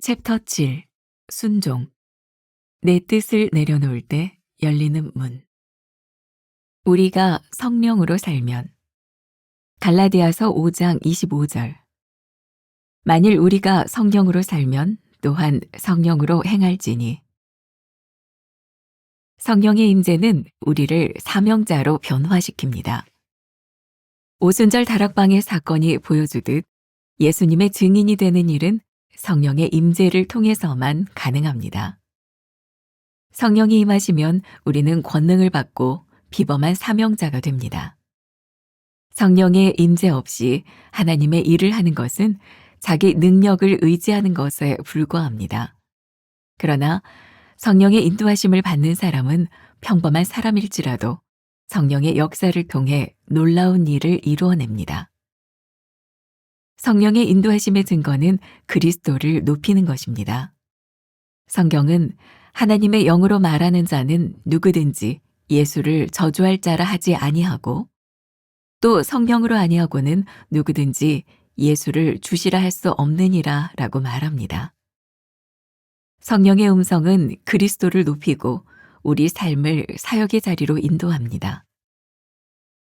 챕터 7 순종 내 뜻을 내려놓을 때 열리는 문. 우리가 성령으로 살면. 갈라디아서 5장 25절. 만일 우리가 성령으로 살면 또한 성령으로 행할지니. 성령의 임재는 우리를 사명자로 변화시킵니다. 오순절 다락방의 사건이 보여주듯 예수님의 증인이 되는 일은 성령의 임재를 통해서만 가능합니다. 성령이 임하시면 우리는 권능을 받고 비범한 사명자가 됩니다. 성령의 임재 없이 하나님의 일을 하는 것은 자기 능력을 의지하는 것에 불과합니다. 그러나 성령의 인도하심을 받는 사람은 평범한 사람일지라도 성령의 역사를 통해 놀라운 일을 이루어냅니다. 성령의 인도하심의 증거는 그리스도를 높이는 것입니다. 성경은 하나님의 영으로 말하는 자는 누구든지 예수를 저주할 자라 하지 아니하고 또 성령으로 아니하고는 누구든지 예수를 주시라 할 수 없느니라 라고 말합니다. 성령의 음성은 그리스도를 높이고 우리 삶을 사역의 자리로 인도합니다.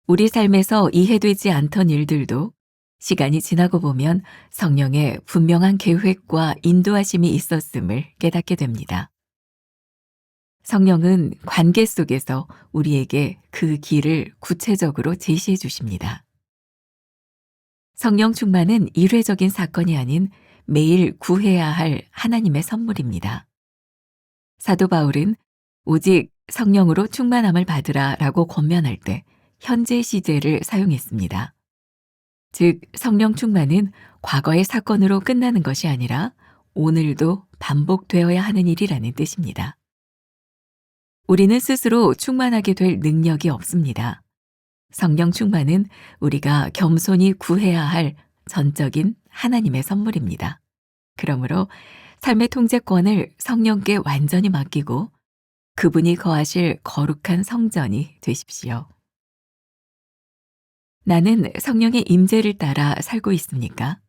우리 삶에서 이해되지 않던 일들도 시간이 지나고 보면 성령의 분명한 계획과 인도하심이 있었음을 깨닫게 됩니다. 성령은 관계 속에서 우리에게 그 길을 구체적으로 제시해 주십니다. 성령 충만은 일회적인 사건이 아닌 매일 구해야 할 하나님의 선물입니다. 사도 바울은 오직 성령으로 충만함을 받으라 라고 권면할 때 현재 시제를 사용했습니다. 즉, 성령 충만은 과거의 사건으로 끝나는 것이 아니라 오늘도 반복되어야 하는 일이라는 뜻입니다. 우리는 스스로 충만하게 될 능력이 없습니다. 성령 충만은 우리가 겸손히 구해야 할 전적인 하나님의 선물입니다. 그러므로 삶의 통제권을 성령께 완전히 맡기고 그분이 거하실 거룩한 성전이 되십시오. 나는 성령의 임재를 따라 살고 있습니까?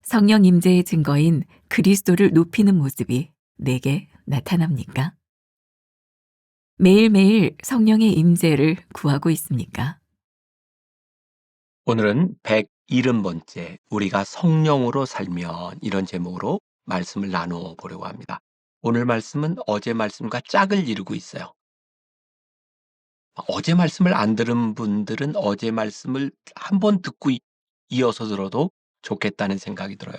성령 임재의 증거인 그리스도를 높이는 모습이 내게 나타납니까? 매일매일 성령의 임재를 구하고 있습니까? 오늘은 170번째 우리가 성령으로 살면 이런 제목으로 말씀을 나누어 보려고 합니다. 오늘 말씀은 어제 말씀과 짝을 이루고 있어요. 어제 말씀을 안 들은 분들은 어제 말씀을 한번 듣고 이어서 들어도 좋겠다는 생각이 들어요.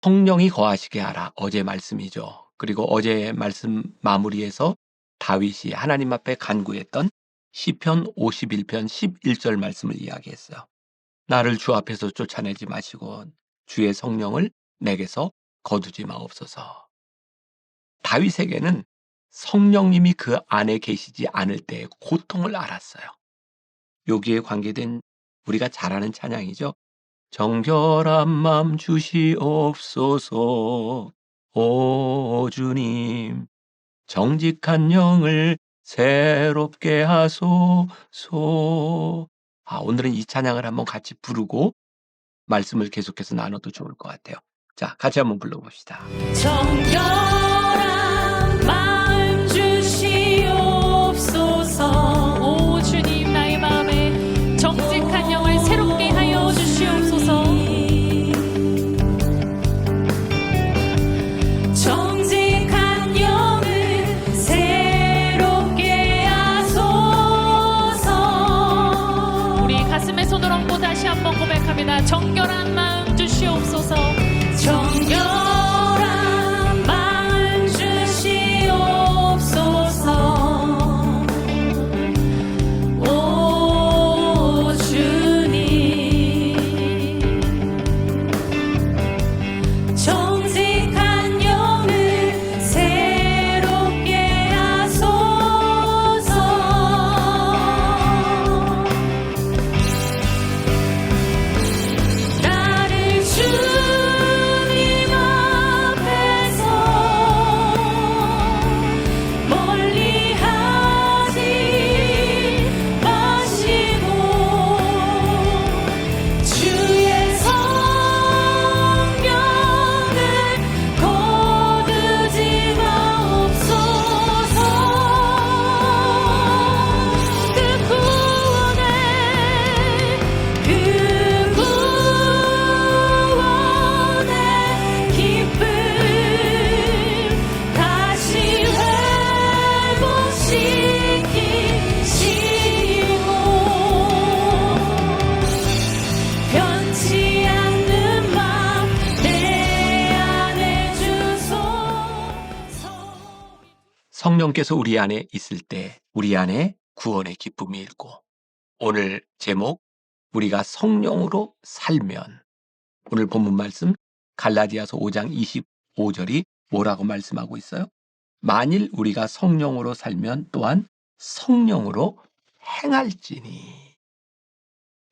성령이 거하시게 하라. 어제 말씀이죠. 그리고 어제 말씀 마무리에서 다윗이 하나님 앞에 간구했던 시편 51편 11절 말씀을 이야기했어요. 나를 주 앞에서 쫓아내지 마시고 주의 성령을 내게서 거두지 마옵소서. 다윗에게는 성령님이 그 안에 계시지 않을 때의 고통을 알았어요. 여기에 관계된 우리가 잘 아는 찬양이죠. 정결한 맘 주시옵소서 오 주님 정직한 영을 새롭게 하소서. 오늘은 이 찬양을 한번 같이 부르고 말씀을 계속해서 나눠도 좋을 것 같아요. 자, 같이 한번 불러봅시다. 정결한 마음 주시옵소서. 오 주님, 나의 마음에 정직한 영을 새롭게 하여 주시옵소서. 정직한 영을 새롭게 하소서. 우리 가슴에 손을 얹고 다시 한번 고백합니다. 정결한 마음 주시옵소서. 정결한 마음 주시옵소서. 성령께서 우리 안에 있을 때 우리 안에 구원의 기쁨이 있고, 오늘 제목 우리가 성령으로 살면, 오늘 본문 말씀 갈라디아서 5장 25절이 뭐라고 말씀하고 있어요? 만일 우리가 성령으로 살면 또한 성령으로 행할지니.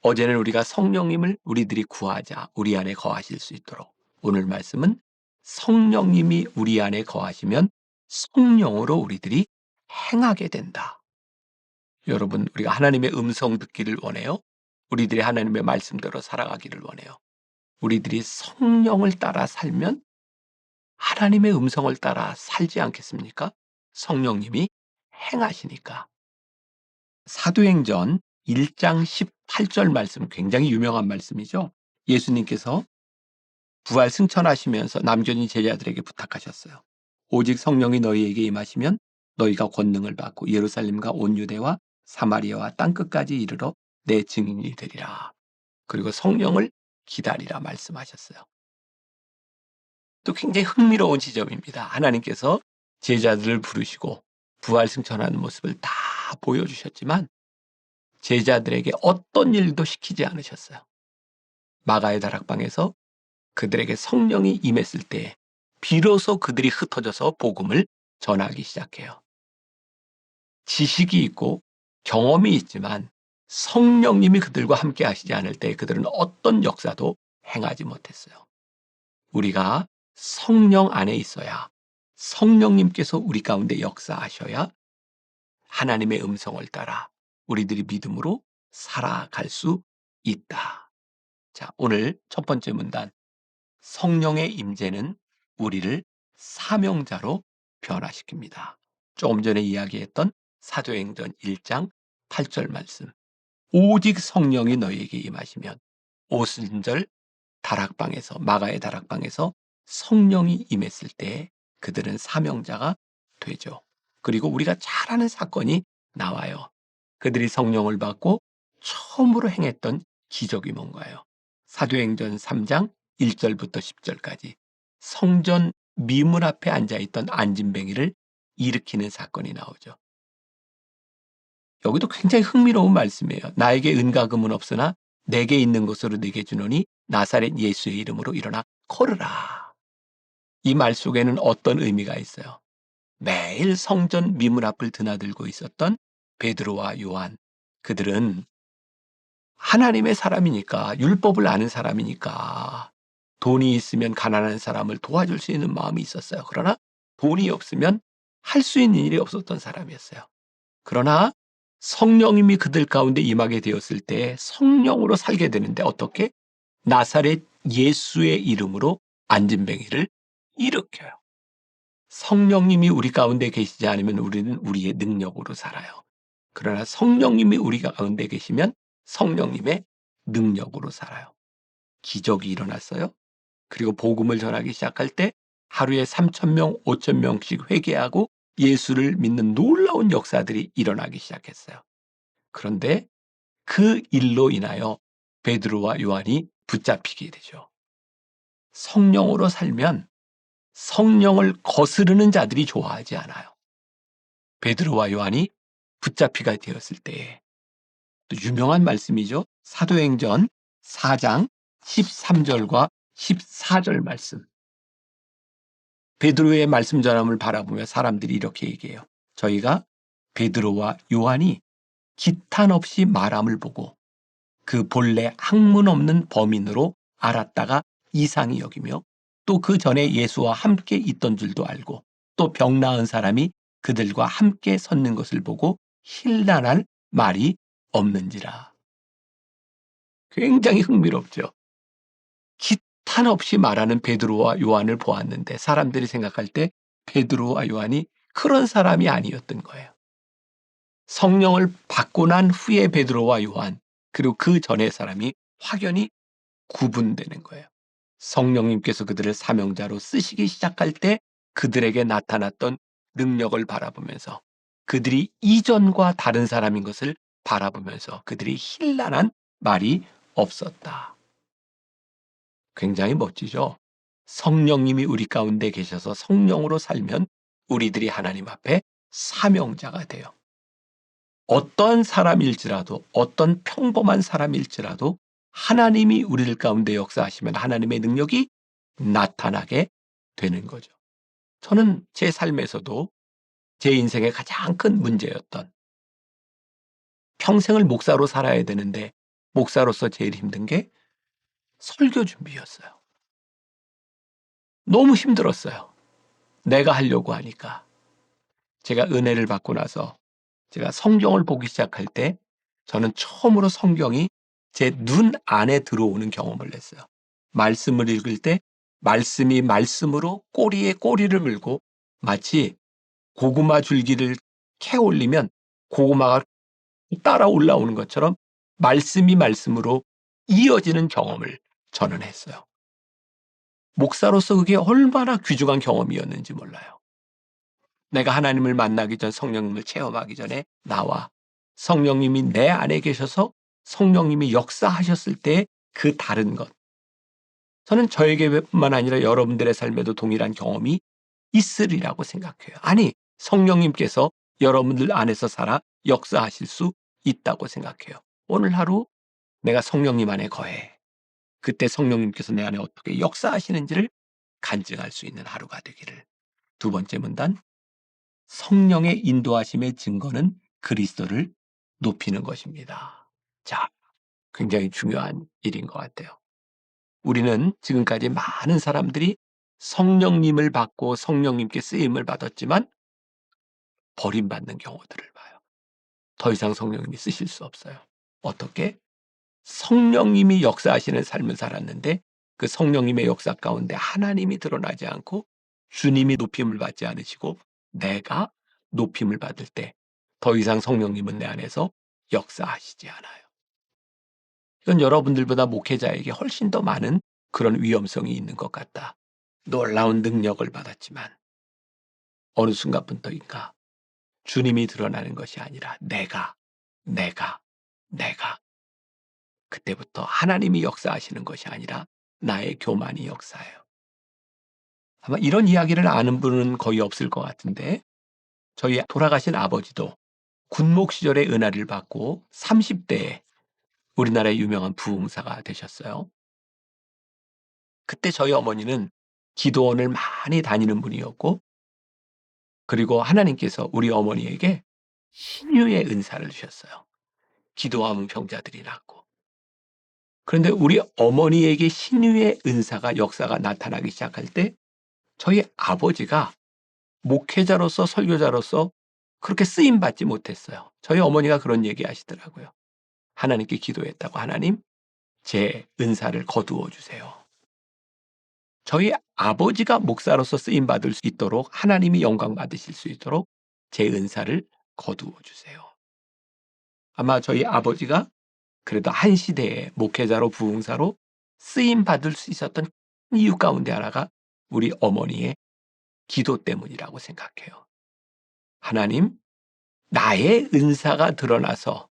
어제는 우리가 성령님을 우리들이 구하자 우리 안에 거하실 수 있도록, 오늘 말씀은 성령님이 우리 안에 거하시면 성령으로 우리들이 행하게 된다. 여러분, 우리가 하나님의 음성 듣기를 원해요. 우리들이 하나님의 말씀대로 살아가기를 원해요. 우리들이 성령을 따라 살면 하나님의 음성을 따라 살지 않겠습니까? 성령님이 행하시니까. 사도행전 1장 18절 말씀, 굉장히 유명한 말씀이죠. 예수님께서 부활 승천하시면서 남겨진 제자들에게 부탁하셨어요. 오직 성령이 너희에게 임하시면 너희가 권능을 받고 예루살렘과 온 유대와 사마리아와 땅끝까지 이르러 내 증인이 되리라. 그리고 성령을 기다리라 말씀하셨어요. 또 굉장히 흥미로운 지점입니다. 하나님께서 제자들을 부르시고 부활 승천하는 모습을 다 보여주셨지만 제자들에게 어떤 일도 시키지 않으셨어요. 마가의 다락방에서 그들에게 성령이 임했을 때 비로소 그들이 흩어져서 복음을 전하기 시작해요. 지식이 있고 경험이 있지만 성령님이 그들과 함께 하시지 않을 때 그들은 어떤 역사도 행하지 못했어요. 우리가 성령 안에 있어야, 성령님께서 우리 가운데 역사하셔야 하나님의 음성을 따라 우리들이 믿음으로 살아갈 수 있다. 자, 오늘 첫 번째 문단, 성령의 임재는 우리를 사명자로 변화시킵니다. 조금 전에 이야기했던 사도행전 1장 8절 말씀, 오직 성령이 너희에게 임하시면, 오순절 다락방에서, 마가의 다락방에서 성령이 임했을 때 그들은 사명자가 되죠. 그리고 우리가 잘 아는 사건이 나와요. 그들이 성령을 받고 처음으로 행했던 기적이 뭔가요? 사도행전 3장 1절부터 10절까지 성전 미문 앞에 앉아있던 안진뱅이를 일으키는 사건이 나오죠. 여기도 굉장히 흥미로운 말씀이에요. 나에게 은과 금은 없으나 내게 있는 것으로 내게 주노니 나사렛 예수의 이름으로 일어나 걸으라. 이 말 속에는 어떤 의미가 있어요? 매일 성전 미문 앞을 드나들고 있었던 베드로와 요한, 그들은 하나님의 사람이니까, 율법을 아는 사람이니까 돈이 있으면 가난한 사람을 도와줄 수 있는 마음이 있었어요. 그러나 돈이 없으면 할 수 있는 일이 없었던 사람이었어요. 그러나 성령님이 그들 가운데 임하게 되었을 때 성령으로 살게 되는데, 어떻게? 나사렛 예수의 이름으로 안진뱅이를 일으켜요. 성령님이 우리 가운데 계시지 않으면 우리는 우리의 능력으로 살아요. 그러나 성령님이 우리 가운데 계시면 성령님의 능력으로 살아요. 기적이 일어났어요. 그리고 복음을 전하기 시작할 때 하루에 3,000명, 5,000명씩 회개하고 예수를 믿는 놀라운 역사들이 일어나기 시작했어요. 그런데 그 일로 인하여 베드로와 요한이 붙잡히게 되죠. 성령으로 살면 성령을 거스르는 자들이 좋아하지 않아요. 베드로와 요한이 붙잡히게 되었을 때에, 또 유명한 말씀이죠. 사도행전 4장 13절과 14절 말씀. 베드로의 말씀 전함을 바라보며 사람들이 이렇게 얘기해요. 저희가 베드로와 요한이 기탄 없이 말함을 보고 그 본래 학문 없는 범인으로 알았다가 이상히 여기며, 또 그 전에 예수와 함께 있던 줄도 알고, 또 병 나은 사람이 그들과 함께 섰는 것을 보고 힐난할 말이 없는지라. 굉장히 흥미롭죠. 기탄 없이 말하는 베드로와 요한을 보았는데 사람들이 생각할 때 베드로와 요한이 그런 사람이 아니었던 거예요. 성령을 받고 난 후에 베드로와 요한, 그리고 그 전의 사람이 확연히 구분되는 거예요. 성령님께서 그들을 사명자로 쓰시기 시작할 때 그들에게 나타났던 능력을 바라보면서, 그들이 이전과 다른 사람인 것을 바라보면서 그들이 힐난한 말이 없었다. 굉장히 멋지죠? 성령님이 우리 가운데 계셔서 성령으로 살면 우리들이 하나님 앞에 사명자가 돼요. 어떤 사람일지라도, 어떤 평범한 사람일지라도 하나님이 우리들 가운데 역사하시면 하나님의 능력이 나타나게 되는 거죠. 저는 제 삶에서도 제 인생의 가장 큰 문제였던, 평생을 목사로 살아야 되는데 목사로서 제일 힘든 게 설교 준비였어요. 너무 힘들었어요. 내가 하려고 하니까. 제가 은혜를 받고 나서 제가 성경을 보기 시작할 때 저는 처음으로 성경이 제 눈 안에 들어오는 경험을 했어요. 말씀을 읽을 때 말씀이 말씀으로 꼬리에 꼬리를 물고, 마치 고구마 줄기를 캐 올리면 고구마가 따라 올라오는 것처럼 말씀이 말씀으로 이어지는 경험을 저는 했어요. 목사로서 그게 얼마나 귀중한 경험이었는지 몰라요. 내가 하나님을 만나기 전, 성령님을 체험하기 전에 나와 성령님이 내 안에 계셔서 성령님이 역사하셨을 때 그 다른 것, 저는 저에게뿐만 아니라 여러분들의 삶에도 동일한 경험이 있으리라고 생각해요. 아니, 성령님께서 여러분들 안에서 살아 역사하실 수 있다고 생각해요. 오늘 하루 내가 성령님 안에 거해. 그때 성령님께서 내 안에 어떻게 역사하시는지를 간증할 수 있는 하루가 되기를. 두 번째 문단, 성령의 인도하심의 증거는 그리스도를 높이는 것입니다. 자, 굉장히 중요한 일인 것 같아요. 우리는 지금까지 많은 사람들이 성령님을 받고 성령님께 쓰임을 받았지만 버림받는 경우들을 봐요. 더 이상 성령님이 쓰실 수 없어요. 어떻게? 성령님이 역사하시는 삶을 살았는데 그 성령님의 역사 가운데 하나님이 드러나지 않고 주님이 높임을 받지 않으시고 내가 높임을 받을 때 더 이상 성령님은 내 안에서 역사하시지 않아요. 이건 여러분들보다 목회자에게 훨씬 더 많은 그런 위험성이 있는 것 같다. 놀라운 능력을 받았지만 어느 순간부터인가 주님이 드러나는 것이 아니라 내가 그때부터 하나님이 역사하시는 것이 아니라 나의 교만이 역사해요. 아마 이런 이야기를 아는 분은 거의 없을 것 같은데, 저희 돌아가신 아버지도 군목 시절에 은혜를 받고 30대에 우리나라의 유명한 부흥사가 되셨어요. 그때 저희 어머니는 기도원을 많이 다니는 분이었고, 그리고 하나님께서 우리 어머니에게 신유의 은사를 주셨어요. 기도하면 병자들이 낫고. 그런데 우리 어머니에게 신유의 은사가, 역사가 나타나기 시작할 때 저희 아버지가 목회자로서, 설교자로서 그렇게 쓰임받지 못했어요. 저희 어머니가 그런 얘기 하시더라고요. 하나님께 기도했다고. 하나님, 제 은사를 거두어 주세요. 저희 아버지가 목사로서 쓰임받을 수 있도록, 하나님이 영광 받으실 수 있도록 제 은사를 거두어 주세요. 아마 저희 아버지가 그래도 한 시대에 목회자로, 부흥사로 쓰임받을 수 있었던 이유 가운데 하나가 우리 어머니의 기도 때문이라고 생각해요. 하나님, 나의 은사가 드러나서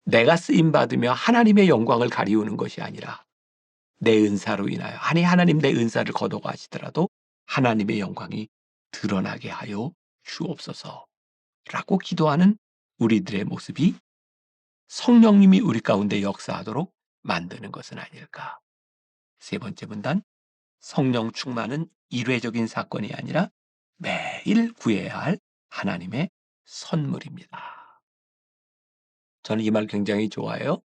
내가 쓰임받으며 하나님의 영광을 가리우는 것이 아니라 내 은사로 인하여, 아니 하나님 내 은사를 거둬가시더라도 하나님의 영광이 드러나게 하여 주옵소서 라고 기도하는 우리들의 모습이 성령님이 우리 가운데 역사하도록 만드는 것은 아닐까. 세 번째 문단, 성령 충만은 일회적인 사건이 아니라 매일 구해야 할 하나님의 선물입니다. 저는 이 말 굉장히 좋아해요.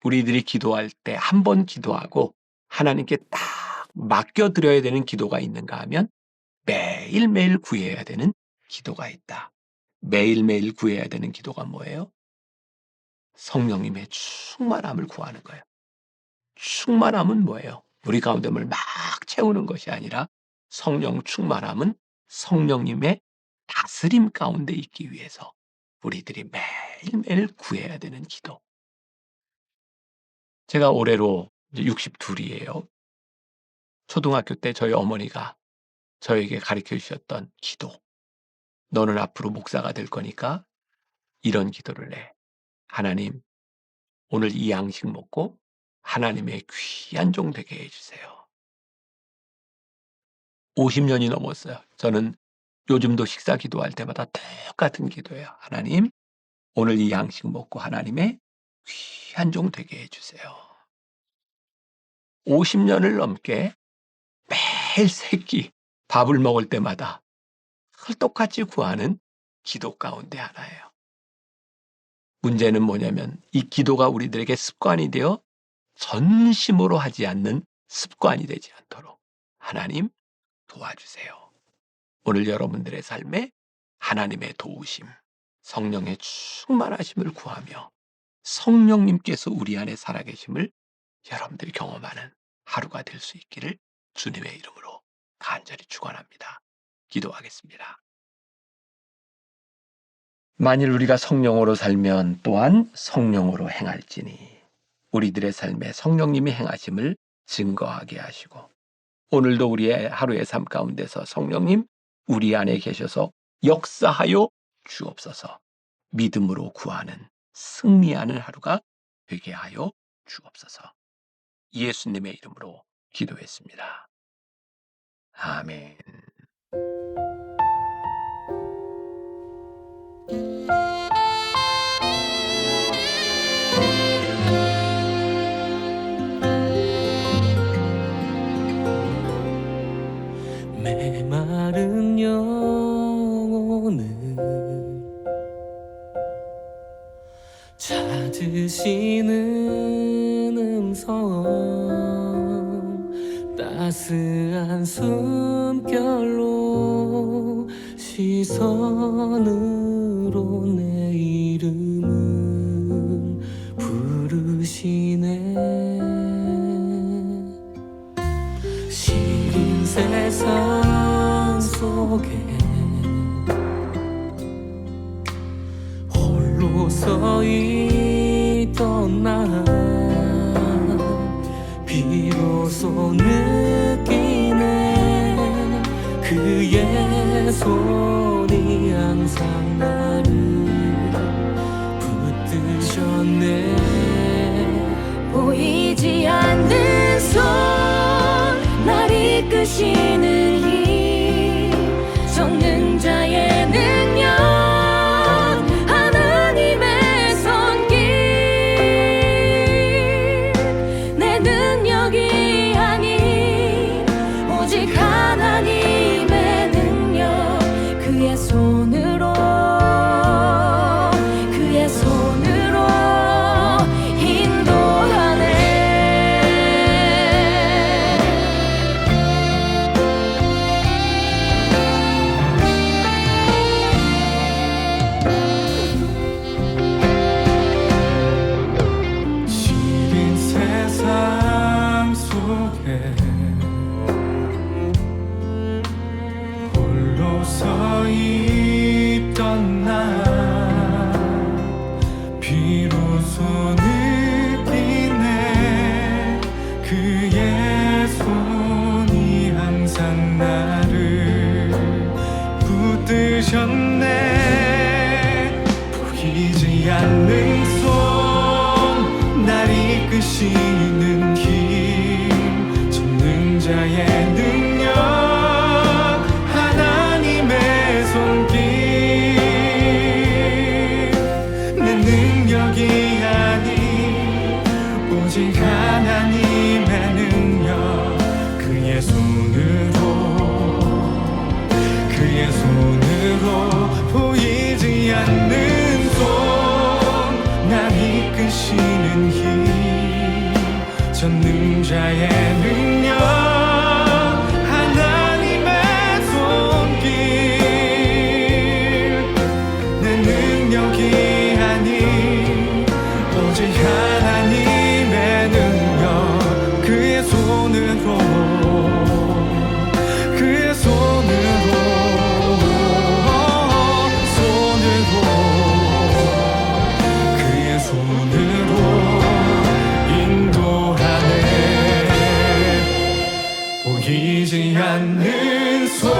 우리들이 기도할 때 한 번 기도하고 하나님께 딱 맡겨드려야 되는 기도가 있는가 하면 매일매일 구해야 되는 기도가 있다. 매일매일 구해야 되는 기도가 뭐예요? 성령님의 충만함을 구하는 거예요. 충만함은 뭐예요? 우리 가운데를 막 채우는 것이 아니라, 성령 충만함은 성령님의 다스림 가운데 있기 위해서 우리들이 매일매일 구해야 되는 기도. 제가 올해로 62이에요. 초등학교 때 저희 어머니가 저에게 가르쳐 주셨던 기도. 너는 앞으로 목사가 될 거니까 이런 기도를 해. 하나님, 오늘 이 양식 먹고 하나님의 귀한 종 되게 해주세요. 50년이 넘었어요. 저는 요즘도 식사 기도할 때마다 똑같은 기도예요. 하나님, 오늘 이 양식 먹고 하나님의 귀한 종 되게 해주세요. 50년을 넘게 매일 세 끼 밥을 먹을 때마다 그걸 똑같이 구하는 기도 가운데 하나예요. 문제는 뭐냐면 이 기도가 우리들에게 습관이 되어 전심으로 하지 않는 습관이 되지 않도록 하나님 도와주세요. 오늘 여러분들의 삶에 하나님의 도우심, 성령의 충만하심을 구하며 성령님께서 우리 안에 살아계심을 여러분들이 경험하는 하루가 될 수 있기를 주님의 이름으로 간절히 축원합니다. 기도하겠습니다. 만일 우리가 성령으로 살면 또한 성령으로 행할지니 우리들의 삶에 성령님이 행하심을 증거하게 하시고 오늘도 우리의 하루의 삶 가운데서 성령님 우리 안에 계셔서 역사하여 주옵소서. 믿음으로 구하는 승리하는 하루가 되게 하여 주옵소서. 예수님의 이름으로 기도했습니다. 아멘. 메마른 영혼을 찾으시는 음성 따스한 숨결로 시선으로 내 이름을 부르시네. 시린 세상 속에 홀로 서 있던 나 비로소 느끼네. 그의 손이 항상 나를 붙드셨네. 보이지 않는 손 날 이끄시는 힘 전능자의 능력 하나님의 손길 내 능력이 아닌 오직 하나님의 능력 그의 손으로 인도하네. 시린 세상 속에 홀로 서 있던 나 비로소 느끼네. 그의 손이 항상 나를 붙드셨네. 보이지 않는 손 날 이끄시는 힘 전능자의 능력 하나님의 손길 내 능력이 아닌 오직 하나님의 능력 그의 손으로 보이지 않는 손 날 이끄시는 힘 전능자의 능력 하나님의 손길 내 능력이 아닌 오직 하나님의 능력 그의 손으로 그의 손으로 인도하네. 보이지 않는 손